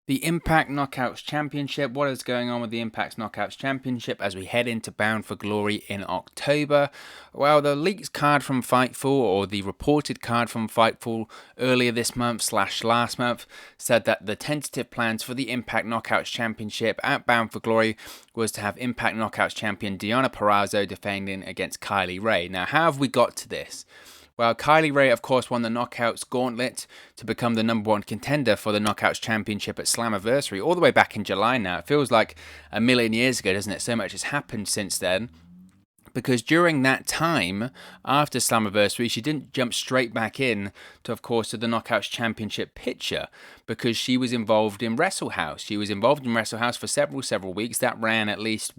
The Impact Knockouts Championship. What is going on with the Impact Knockouts Championship as we head into Bound for Glory in October? Well, the leaked card from Fightful, or the reported card from Fightful earlier this month / last month, said that the tentative plans for the Impact Knockouts Championship at Bound for Glory was to have Impact Knockouts champion Gianna Peraza defending against Kylie Rae. Now, how have we got to this? Well, Kylie Rae, of course, won the Knockouts Gauntlet to become the #1 contender for the Knockouts Championship at Slammiversary all the way back in July now. It feels like a million years ago, doesn't it? So much has happened since then. Because during that time, after Slammiversary, she didn't jump straight back in to, of course, to the Knockouts Championship picture because she was involved in Wrestle House. She was involved in Wrestle House for several weeks. That ran at least,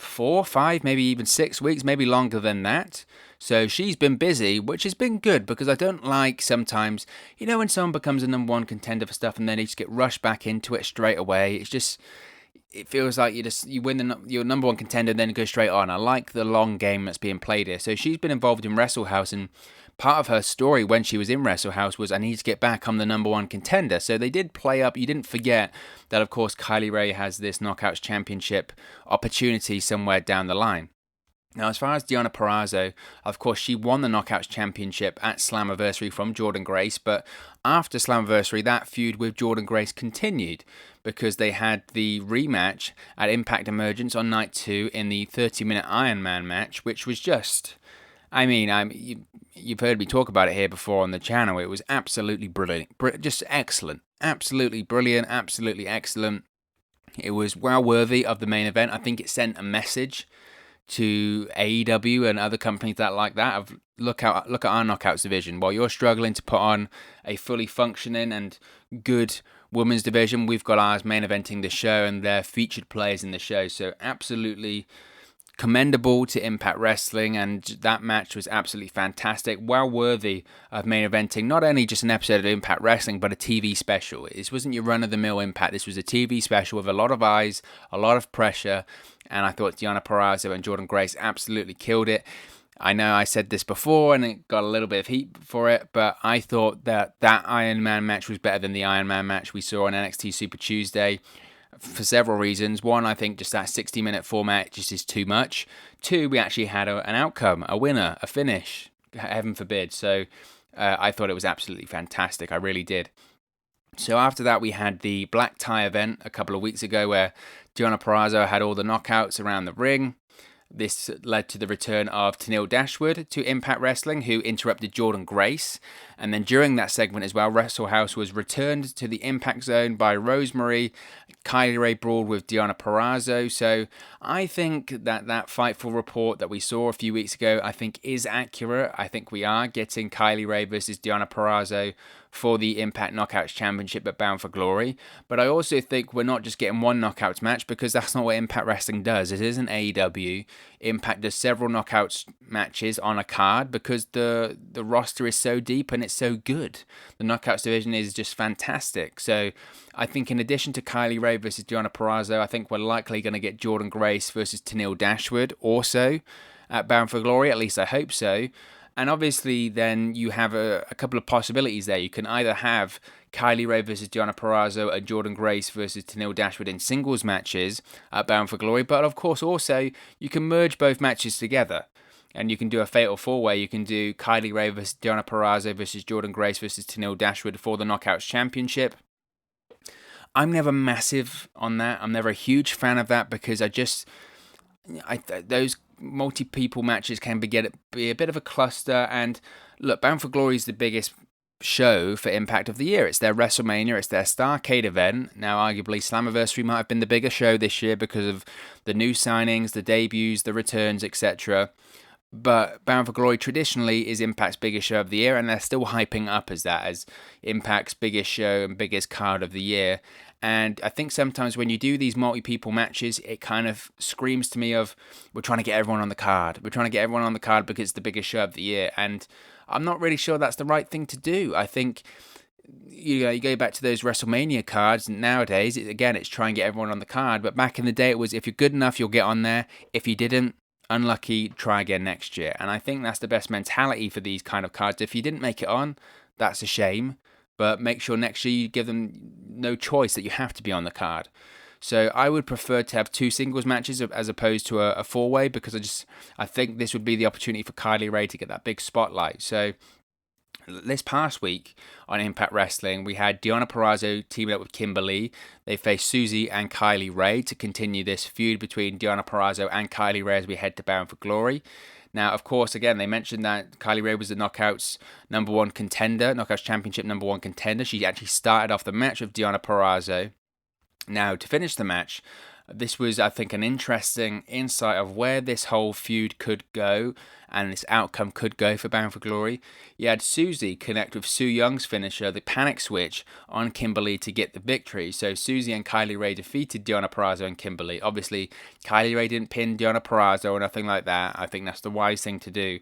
4, 5, maybe even 6 weeks, maybe longer than that. So she's been busy, which has been good because I don't like sometimes, when someone becomes a #1 contender for stuff and then they just get rushed back into it straight away. It feels like you win your #1 contender and then go straight on. I like the long game that's being played here. So she's been involved in Wrestle House, and part of her story when she was in Wrestle House was, I need to get back, I'm the #1 contender. So they did play up. You didn't forget that, of course, Kylie Rae has this Knockouts Championship opportunity somewhere down the line. Now, as far as Gianna Peraza, of course, she won the Knockouts Championship at Slammiversary from Jordynne Grace, but after Slammiversary, that feud with Jordynne Grace continued because they had the rematch at Impact Emergence on night 2 in the 30-minute Iron Man match, which was just... you've heard me talk about it here before on the channel. It was absolutely brilliant, just excellent, absolutely brilliant, absolutely excellent. It was well worthy of the main event. I think it sent a message to AEW and other companies that like that of look at our Knockouts division. While you're struggling to put on a fully functioning and good women's division, we've got ours main eventing the show and they're featured players in the show. So absolutely commendable to Impact Wrestling, and that match was absolutely fantastic, well worthy of main eventing not only just an episode of Impact Wrestling but a TV special. This wasn't your run-of-the-mill Impact, this was a TV special with a lot of eyes, a lot of pressure, and I thought Gianna Peraza and Jordynne Grace absolutely killed it. I know I said this before and it got a little bit of heat for it, but I thought that Iron Man match was better than the Iron Man match we saw on NXT Super Tuesday for several reasons. One, I think just that 60-minute format just is too much. Two, we actually had an outcome, a winner, a finish, heaven forbid. So I thought it was absolutely fantastic. I really did. So after that, we had the black tie event a couple of weeks ago where Gianna Peraza had all the knockouts around the ring. This led to the return of Tenille Dashwood to Impact Wrestling, who interrupted Jordynne Grace. And then during that segment as well, Wrestle House was returned to the Impact Zone by Rosemary. Kylie Rae brawled with Gianna Peraza. So I think that Fightful report that we saw a few weeks ago, I think is accurate. I think we are getting Kylie Rae versus Gianna Peraza for the Impact Knockouts Championship at Bound for Glory. But I also think we're not just getting one knockouts match, because that's not what Impact Wrestling does. It isn't AEW. Impact does several knockouts matches on a card because the roster is so deep and it's so good. The knockouts division is just fantastic. So I think in addition to Kylie Rae versus Gianna Peraza, I think we're likely going to get Jordynne Grace versus Tenille Dashwood also at Bound for Glory. At least I hope so. And obviously, then you have a couple of possibilities there. You can either have Kylie Rae versus Gianna Peraza and Jordynne Grace versus Tenille Dashwood in singles matches at Bound for Glory. But of course, also, you can merge both matches together. And you can do a fatal four-way. You can do Kylie Rae versus Gianna Peraza versus Jordynne Grace versus Tenille Dashwood for the Knockouts Championship. I'm never massive on that. I'm never a huge fan of that because those multi-people matches can be a bit of a cluster. And look, Bound for Glory is the biggest show for Impact of the year. It's their WrestleMania, it's their Starrcade event. Now, arguably, Slammiversary might have been the bigger show this year because of the new signings, the debuts, the returns, etc. But Bound for Glory traditionally is Impact's biggest show of the year, and they're still hyping up as Impact's biggest show and biggest card of the year. And I think sometimes when you do these multi-people matches, it kind of screams to me of, we're trying to get everyone on the card. We're trying to get everyone on the card because it's the biggest show of the year. And I'm not really sure that's the right thing to do. I think, you go back to those WrestleMania cards, and nowadays, it's try and get everyone on the card. But back in the day, it was, if you're good enough, you'll get on there. If you didn't, unlucky, try again next year. And I think that's the best mentality for these kind of cards. If you didn't make it on, that's a shame. but make sure next year you give them no choice that you have to be on the card. So I would prefer to have 2 singles matches as opposed to a 4-way, because I think this would be the opportunity for Kylie Rae to get that big spotlight. So this past week on Impact Wrestling, we had Gianna Peraza teaming up with Kimberly. They faced Susie and Kylie Rae to continue this feud between Gianna Peraza and Kylie Rae as we head to Bound for Glory. Now, of course, again, they mentioned that Kylie Rae was the Knockouts #1 contender, Knockouts Championship #1 contender. She actually started off the match with Gianna Peraza. Now, to finish the match, this was, I think, an interesting insight of where this whole feud could go and this outcome could go for Bound for Glory. You had Susie connect with Su Young's finisher, the Panic Switch, on Kimberly to get the victory. So Susie and Kylie Rae defeated Gianna Peraza and Kimberly. Obviously, Kylie Rae didn't pin Gianna Peraza or nothing like that. I think that's the wise thing to do.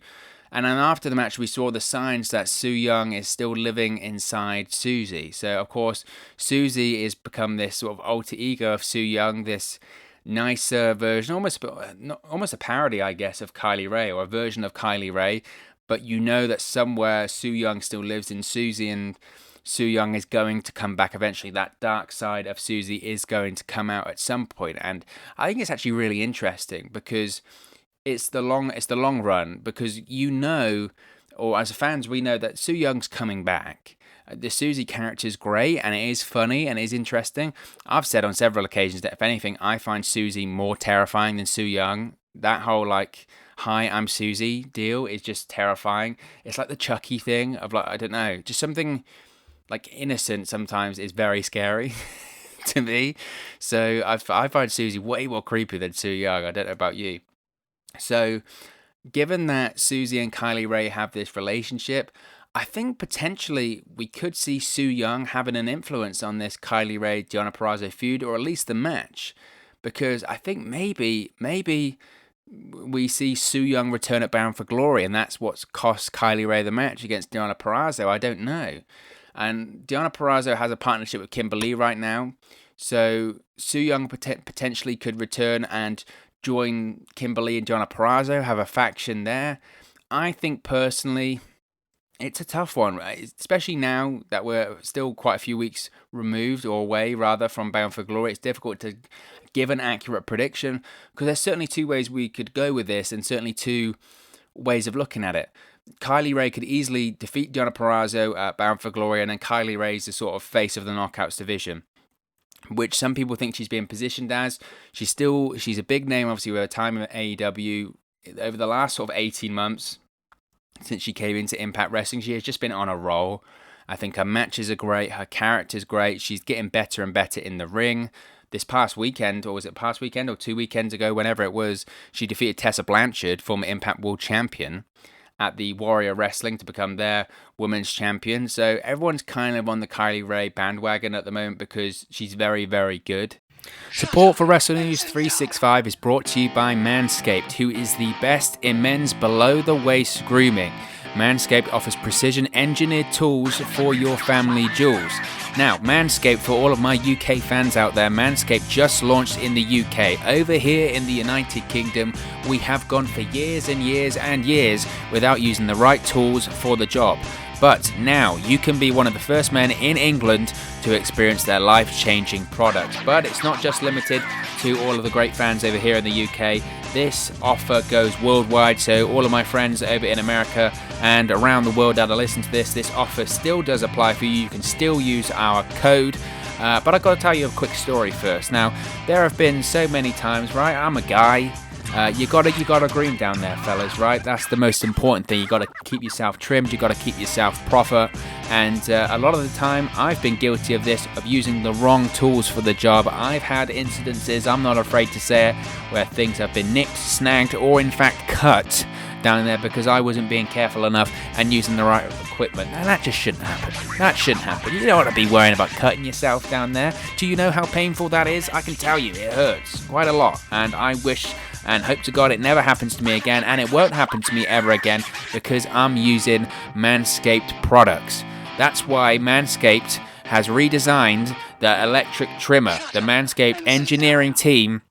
And then after the match, we saw the signs that Su Yung is still living inside Susie. So, of course, Susie has become this sort of alter ego of Su Yung, this nicer version, almost a parody, I guess, of Kylie Rae, or a version of Kylie Rae. But you know that somewhere Su Yung still lives in Susie, and Su Yung is going to come back eventually. That dark side of Susie is going to come out at some point. And I think it's actually really interesting, because it's the long run, because or as fans, we know that Su Young's coming back. The Susie character is great, and it is funny, and it is interesting. I've said on several occasions that if anything, I find Susie more terrifying than Su Yung. That whole, like, hi, I'm Susie deal is just terrifying. It's like the Chucky thing of, like, I don't know, just something, like, innocent sometimes is very scary to me. So I find Susie way more creepy than Su Yung. I don't know about you. So, given that Susie and Kylie Rae have this relationship, I think potentially we could see Su Yung having an influence on this Kylie Rae Gianna Peraza feud, or at least the match, because I think maybe we see Su Yung return at Bound for Glory, and that's what's cost Kylie Rae the match against Gianna Peraza. I don't know. And Gianna Peraza has a partnership with Kimberly right now, so Su Yung potentially could return and join Kimberly and Gianna Peraza, have a faction there. I think personally, it's a tough one, right? Especially now that we're still quite a few weeks removed, or away rather, from Bound for Glory. It's difficult to give an accurate prediction, because there's certainly 2 ways we could go with this, and certainly 2 ways of looking at it. Kylie Rae could easily defeat Gianna Peraza at Bound for Glory, and then Kylie Rae's the sort of face of the Knockouts division, which some people think she's being positioned as. She's a big name, obviously, with her time in AEW. Over the last sort of 18 months, since she came into Impact Wrestling, she has just been on a roll. I think her matches are great, her character's great, she's getting better and better in the ring. This past weekend, or was it past weekend, or 2 weekends ago, whenever it was, she defeated Tessa Blanchard, former Impact World Champion, at the Warrior Wrestling to become their women's champion. So everyone's kind of on the Kylie Rae bandwagon at the moment, because she's very, very good. Support for Wrestle News 365 is brought to you by Manscaped, who is the best in men's below-the-waist grooming. Manscaped offers precision-engineered tools for your family jewels. Now, Manscaped, for all of my UK fans out there, Manscaped just launched in the UK. Over here in the United Kingdom, we have gone for years and years and years without using the right tools for the job. But now you can be one of the first men in England to experience their life-changing product. But it's not just limited to all of the great fans over here in the UK. This offer goes worldwide, so all of my friends over in America and around the world that are listening to this offer still does apply for you. You can still use our code. But I've got to tell you a quick story first. Now, there have been so many times, right? I'm a guy. You gotta groom down there, fellas, right? That's the most important thing. You gotta keep yourself trimmed. You gotta keep yourself proper. And a lot of the time, I've been guilty of this, of using the wrong tools for the job. I've had incidences, I'm not afraid to say it, where things have been nicked, snagged, or in fact cut down there because I wasn't being careful enough and using the right equipment. Now that just shouldn't happen. That shouldn't happen. You don't want to be worrying about cutting yourself down there. Do you know how painful that is? I can tell you, it hurts quite a lot. And I wish and hope to God it never happens to me again, and it won't happen to me ever again, because I'm using Manscaped products. That's why Manscaped has redesigned the electric trimmer. The Manscaped engineering team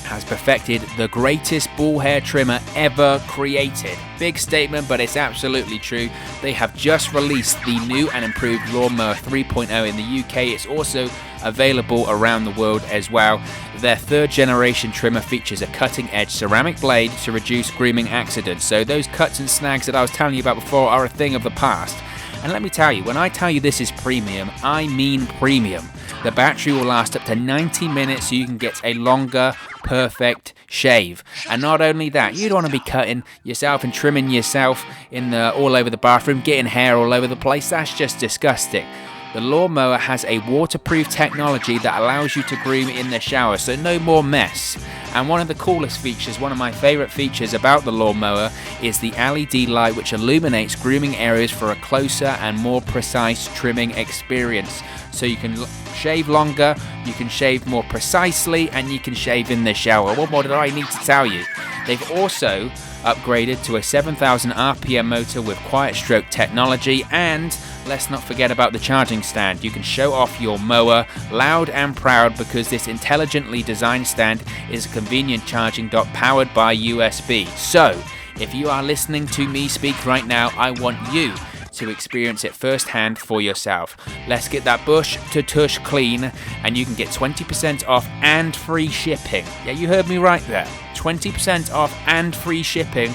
has perfected the greatest ball hair trimmer ever created. Big statement, but it's absolutely true. They have just released the new and improved Lawnmower 3.0 in the UK. It's also available around the world as well. Their third generation trimmer features a cutting edge ceramic blade to reduce grooming accidents. So those cuts and snags that I was telling you about before are a thing of the past. And let me tell you, when I tell you this is premium, I mean premium. The battery will last up to 90 minutes so you can get a longer, perfect shave. And not only that, you don't want to be cutting yourself and trimming yourself all over the bathroom, getting hair all over the place. That's just disgusting. The lawnmower has a waterproof technology that allows you to groom in the shower, so no more mess. And one of the coolest features, one of my favorite features about the lawnmower, is the LED light which illuminates grooming areas for a closer and more precise trimming experience. So you can shave longer, you can shave more precisely, and you can shave in the shower. What more did I need to tell you? They've also upgraded to a 7,000 RPM motor with quiet stroke technology, and let's not forget about the charging stand. You can show off your mower loud and proud because this intelligently designed stand is a convenient charging dock powered by USB. So, if you are listening to me speak right now, I want you to experience it firsthand for yourself. Let's get that bush to tush clean, and you can get 20% off and free shipping. Yeah, you heard me right there. 20% off and free shipping.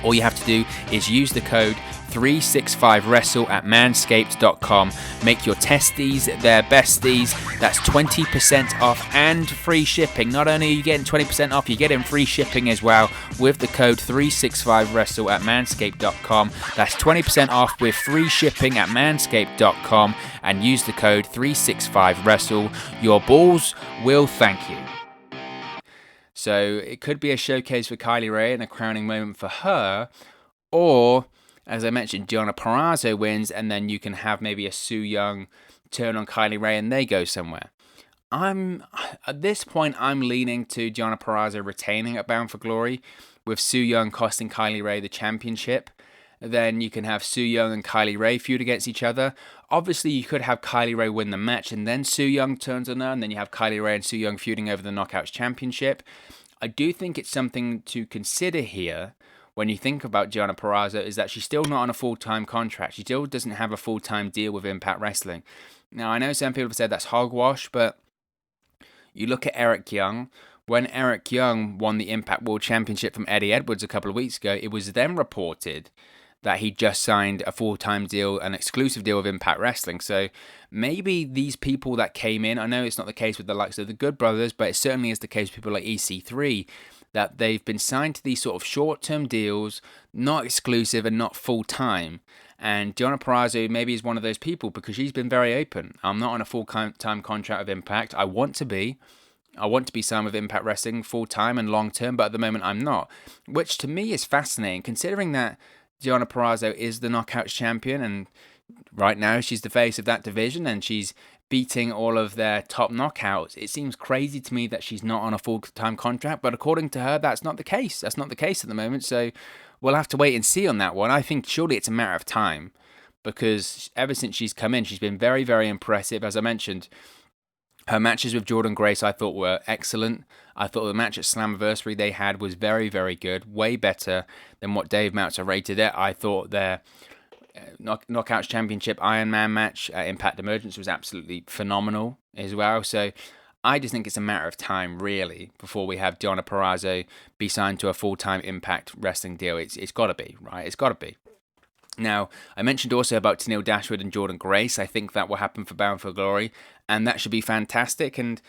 All you have to do is use the code 365wrestle at manscaped.com. Make your testes their besties. That's 20% off and free shipping. Not only are you getting 20% off, you're getting free shipping as well with the code 365wrestle at manscaped.com. That's 20% off with free shipping at manscaped.com, and use the code 365wrestle. Your balls will thank you. So it could be a showcase for Kylie Rae and a crowning moment for her, or, as I mentioned, Gianna Peraza wins, and then you can have maybe a Su Yung turn on Kylie Rae and they go somewhere. At this point, I'm leaning to Gianna Peraza retaining at Bound for Glory, with Su Yung costing Kylie Rae the championship. Then you can have Su Yung and Kylie Rae feud against each other. Obviously, you could have Kylie Rae win the match and then Su Yung turns on her, and then you have Kylie Rae and Su Yung feuding over the Knockouts Championship. I do think it's something to consider here when you think about Gianna Peraza, is that she's still not on a full-time contract. She still doesn't have a full-time deal with Impact Wrestling. Now, I know some people have said that's hogwash, but you look at Eric Young. When Eric Young won the Impact World Championship from Eddie Edwards a couple of weeks ago, it was then reported that he just signed a full-time deal, an exclusive deal with Impact Wrestling. So maybe these people that came in, I know it's not the case with the likes of the Good Brothers, but it certainly is the case with people like EC3, that they've been signed to these sort of short-term deals, not exclusive and not full-time. And Gianna Peraza maybe is one of those people because she's been very open. I'm not on a full-time contract with Impact. I want to be signed with Impact Wrestling full-time and long-term, but at the moment I'm not. Which to me is fascinating, considering that Gianna Peraza is the Knockouts champion, and right now she's the face of that division, and she's beating all of their top knockouts. It seems crazy to me that she's not on a full-time contract, but according to her, that's not the case. That's not the case at the moment, so we'll have to wait and see on that one. I think surely it's a matter of time, because ever since she's come in, she's been very, very impressive. As I mentioned, her matches with Jordynne Grace I thought were excellent. I thought the match at Slammiversary they had was very, very good. Way better than what Dave Meltzer rated it. I thought their Knockouts Championship Iron Man match at Impact Emergence was absolutely phenomenal as well. So I just think it's a matter of time, really, before we have Gianna Peraza be signed to a full-time Impact Wrestling deal. It's got to be, right? It's got to be. Now, I mentioned also about Tennille Dashwood and Jordynne Grace. I think that will happen for Bound for Glory, and that should be fantastic. And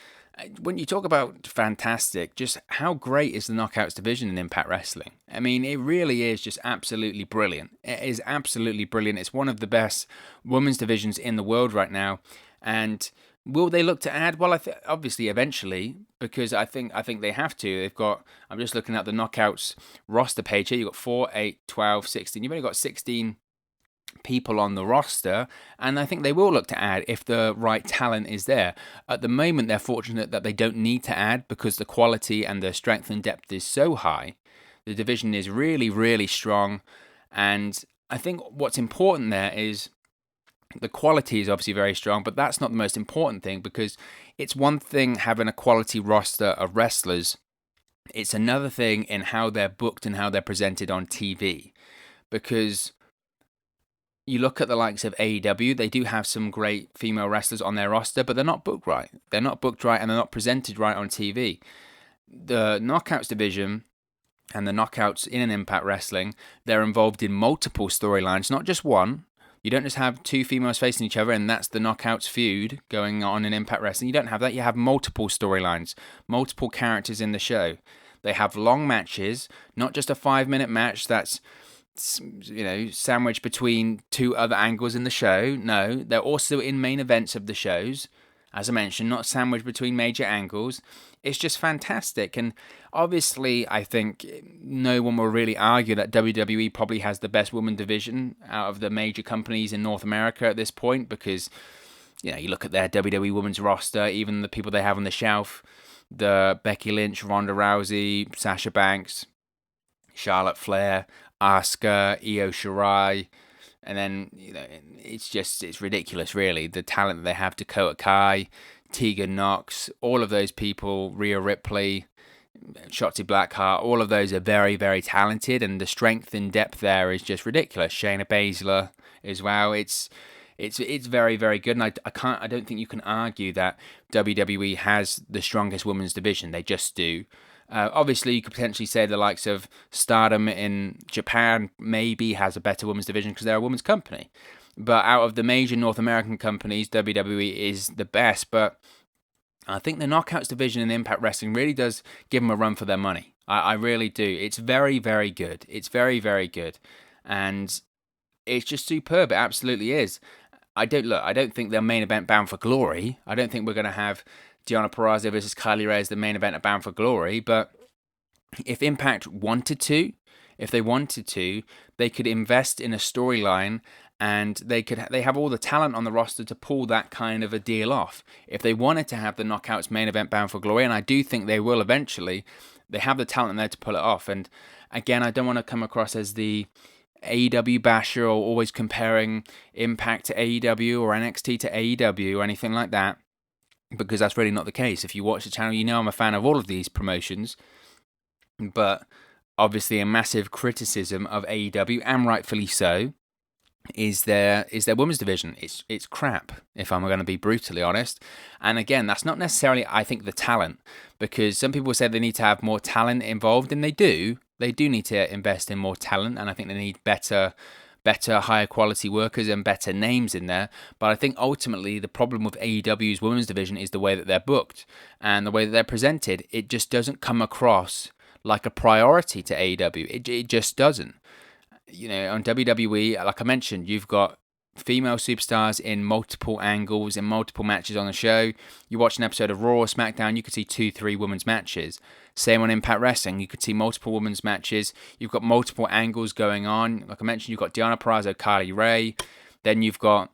when you talk about fantastic, just how great is the Knockouts division in Impact Wrestling? I mean, it really is just absolutely brilliant. It is absolutely brilliant. It's one of the best women's divisions in the world right now. And will they look to add? Well, obviously eventually, because I think they have to. They've got, I'm just looking at the Knockouts roster page here. You've got 4, 8, 12, 16. You've only got 16 people on the roster, and I think they will look to add if the right talent is there. At the moment, they're fortunate that they don't need to add because the quality and the strength and depth is so high. The division is really, really strong, and I think what's important there is the quality is obviously very strong, but that's not the most important thing, because it's one thing having a quality roster of wrestlers It's another thing in how they're booked and how they're presented on TV. Because you look at the likes of AEW, they do have some great female wrestlers on their roster, but they're not booked right. They're not booked right and they're not presented right on TV. The Knockouts division and the Knockouts in an Impact Wrestling, they're involved in multiple storylines, not just one. You don't just have two females facing each other and that's the Knockouts feud going on in Impact Wrestling. You don't have that. You have multiple storylines, multiple characters in the show. They have long matches, not just a 5-minute match that's sandwiched between two other angles in the show. No, they're also in main events of the shows, as I mentioned, not sandwiched between major angles. It's just fantastic. And obviously, I think no one will really argue that WWE probably has the best women division out of the major companies in North America at this point, because you look at their WWE women's roster, even the people they have on the shelf, the Becky Lynch, Ronda Rousey, Sasha Banks, Charlotte Flair, Asuka, Io Shirai, and then it's ridiculous, really. The talent that they have: Dakota Kai, Tegan Nox, all of those people, Rhea Ripley, Shotzi Blackheart, all of those are very, very talented, and the strength and depth there is just ridiculous. Shayna Baszler as well. It's very, very good, and I don't think you can argue that WWE has the strongest women's division. They just do. Obviously, you could potentially say the likes of Stardom in Japan maybe has a better women's division because they're a women's company. But out of the major North American companies, WWE is the best. But I think the Knockouts division in Impact Wrestling really does give them a run for their money. I really do. It's very, very good. It's very, very good. And it's just superb. It absolutely is. I don't think they're main event Bound for Glory. I don't think we're going to have Gianna Peraza versus Kylie Ray as the main event of Bound for Glory, but if Impact wanted to, they could invest in a storyline, and they have all the talent on the roster to pull that kind of a deal off. If they wanted to have the Knockouts main event Bound for Glory, and I do think they will eventually, they have the talent there to pull it off. And again, I don't want to come across as the AEW basher or always comparing Impact to AEW or NXT to AEW or anything like that, because that's really not the case. If you watch the channel, I'm a fan of all of these promotions, but obviously a massive criticism of AEW, and rightfully so, is their women's division. It's crap, if I'm going to be brutally honest. And again, that's not necessarily, I think, the talent, because some people say they need to have more talent involved, and they do need to invest in more talent, and I think they need better, higher quality workers and better names in there. But I think ultimately the problem with AEW's women's division is the way that they're booked and the way that they're presented. It just doesn't come across like a priority to AEW. It just doesn't. On WWE, like I mentioned, you've got female superstars in multiple angles, in multiple matches on the show. You watch an episode of Raw or SmackDown, you could see 2-3 women's matches. Same on Impact Wrestling, you could see multiple women's matches. You've got multiple angles going on. Like I mentioned, you've got Gianna Peraza, Kylie Ray. Then you've got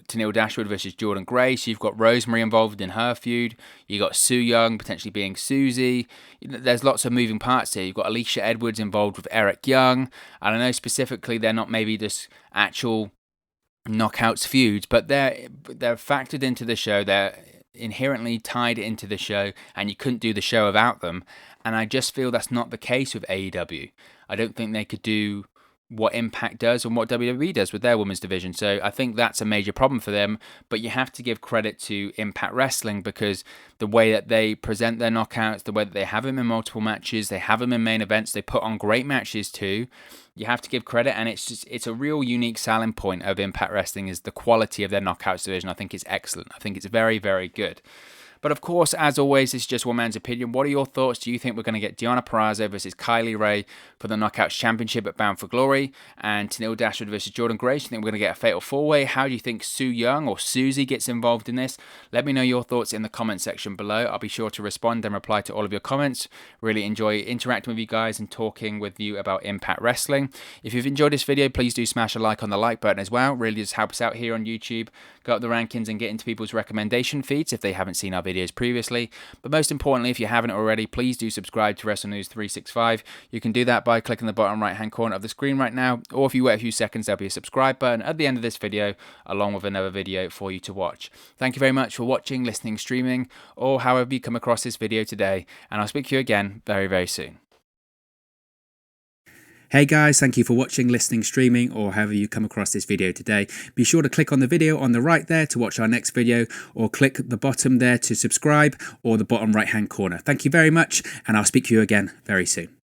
Tenille Dashwood versus Jordan Grace. You've got Rosemary involved in her feud. You've got Su Yung potentially being Susie. There's lots of moving parts here. You've got Alicia Edwards involved with Eric Young. I don't know specifically, they're not maybe just actual Knockouts feuds, but they're factored into the show. They're inherently tied into the show, and you couldn't do the show without them. And I just feel that's not the case with AEW. I don't think they could do what Impact does and what WWE does with their women's division. So I think that's a major problem for them. But you have to give credit to Impact Wrestling, because the way that they present their knockouts, the way that they have them in multiple matches, they have them in main events, they put on great matches too. You have to give credit, and it's a real unique selling point of Impact Wrestling is the quality of their knockouts division. I think it's excellent. I think it's very, very good. But of course, as always, it's just one man's opinion. What are your thoughts? Do you think we're going to get Gianna Peraza versus Kylie Ray for the Knockouts Championship at Bound for Glory, and Tenille Dashwood versus Jordan Grace? Do you think we're going to get a fatal four-way? How do you think Su Yung or Susie gets involved in this? Let me know your thoughts in the comment section below. I'll be sure to respond and reply to all of your comments. Really enjoy interacting with you guys and talking with you about Impact Wrestling. If you've enjoyed this video, please do smash a like on the like button as well. Really just helps out here on YouTube. Go up the rankings and get into people's recommendation feeds if they haven't seen our videos videos previously. But most importantly, if you haven't already, please do subscribe to Wrestle News 365. You can do that by clicking the bottom right hand corner of the screen right now, or if you wait a few seconds, there'll be a subscribe button at the end of this video along with another video for you to watch. Thank you very much for watching, listening, streaming, or however you come across this video today, and I'll speak to you again very, very soon. Hey guys, thank you for watching, listening, streaming, or however you come across this video today. Be sure to click on the video on the right there to watch our next video, or click the bottom there to subscribe, or the bottom right hand corner. Thank you very much, and I'll speak to you again very soon.